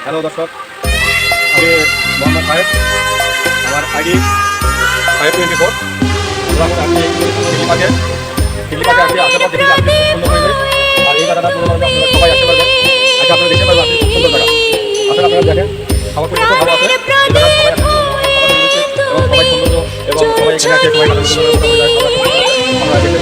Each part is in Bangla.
হ্যালো দর্শক, আমি মোহাম্মদ সাহেব, আমার আইডি 524। আমি খিলিপাকে আসি, আশেপাশে দেখি আপনি খুব সুন্দর পরিবেশ। আর এই জায়গাটা পুরো আপনারা সবাই আসতে পারবেন। আচ্ছা, আপনারা দেখতে পারবেন আপনি সুন্দর জায়গা। আসলে আপনারা দেখেন, খাবার পরিবেশ ভালো আছে, এই জায়গায় সবাই আসতে এবং সবাই সৌন্দর্য এবং সবাই এখানে আছে, সবাই আমরা দেখতে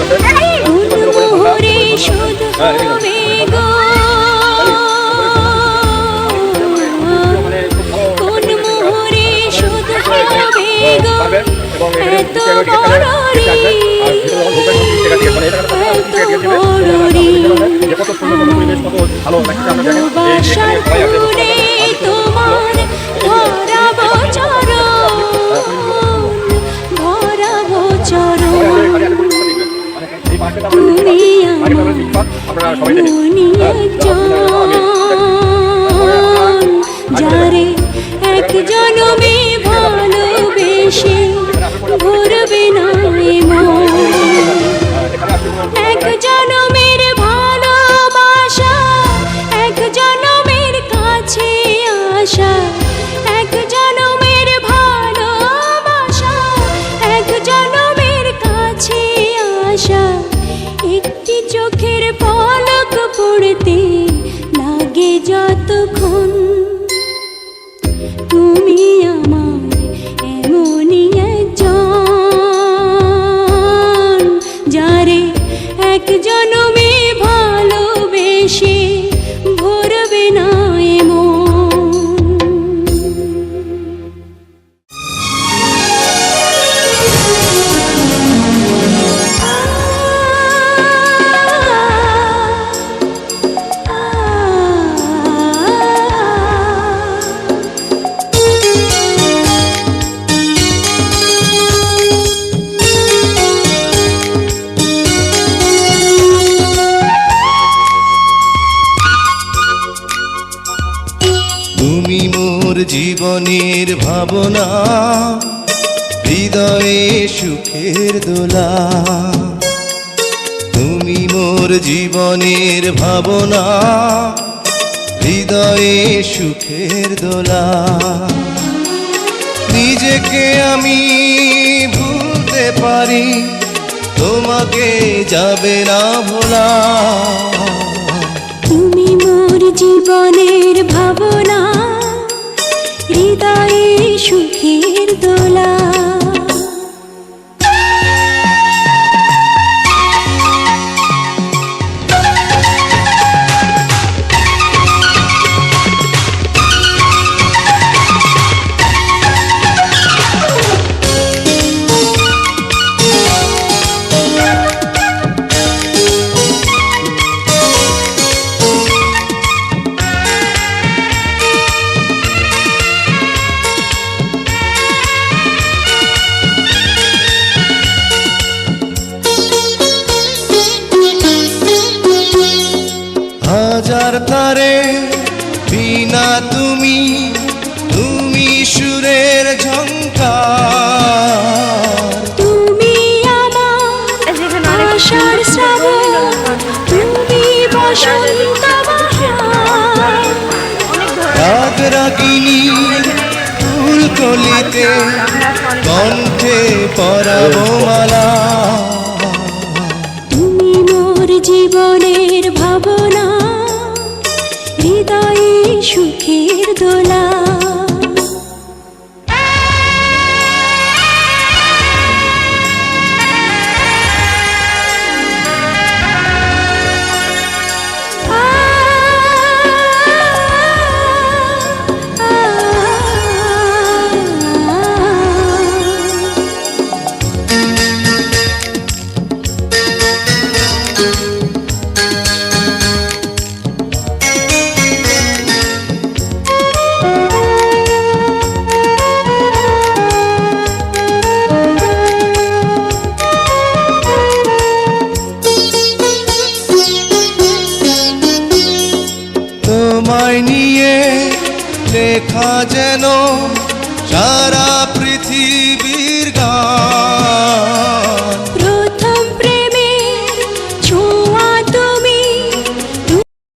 যারে এক জনমে ভালোবেসে ভরবে না এক জনমের ভালোবাসা, এক জনমের কাছে আসা, এক জনমের ভালোবাসা, এক জনমের কাছে আসা। একটি চোখের পলক পড়তে লাগে যতক্ষণ, তুমি আমার এমনই একজন, যারে এক জনমে ভালোবেসে ভরবে না এমন। তুমি মোর জীবনের ভাবনা, হৃদয়ে সুখের দোলা। তুমি মোর জীবনের ভাবনা, হৃদয়ে সুখের দোলা। নিজেকে আমি ভুলতে পারি, তোমাকে যাবে না ভোলা। তুমি মোর জীবনের ভাবনা, হৃদয়ে সুখের দোলা। হাজার তারে বিনা তুমি, তুমি সুরের ঝংকার। তুমি আমার আশার শ্রাবণ, তুমি বসন্ত বাহার। রাগ রাগিনীর ফুল কলিতে কণ্ঠে পরাবো মালা। তুমি মোর জীবনের ভাবনা, হৃদয়ে সুখের দোলা। তোমায় নিয়ে লেখা যেন সারা পৃথিবীর গান।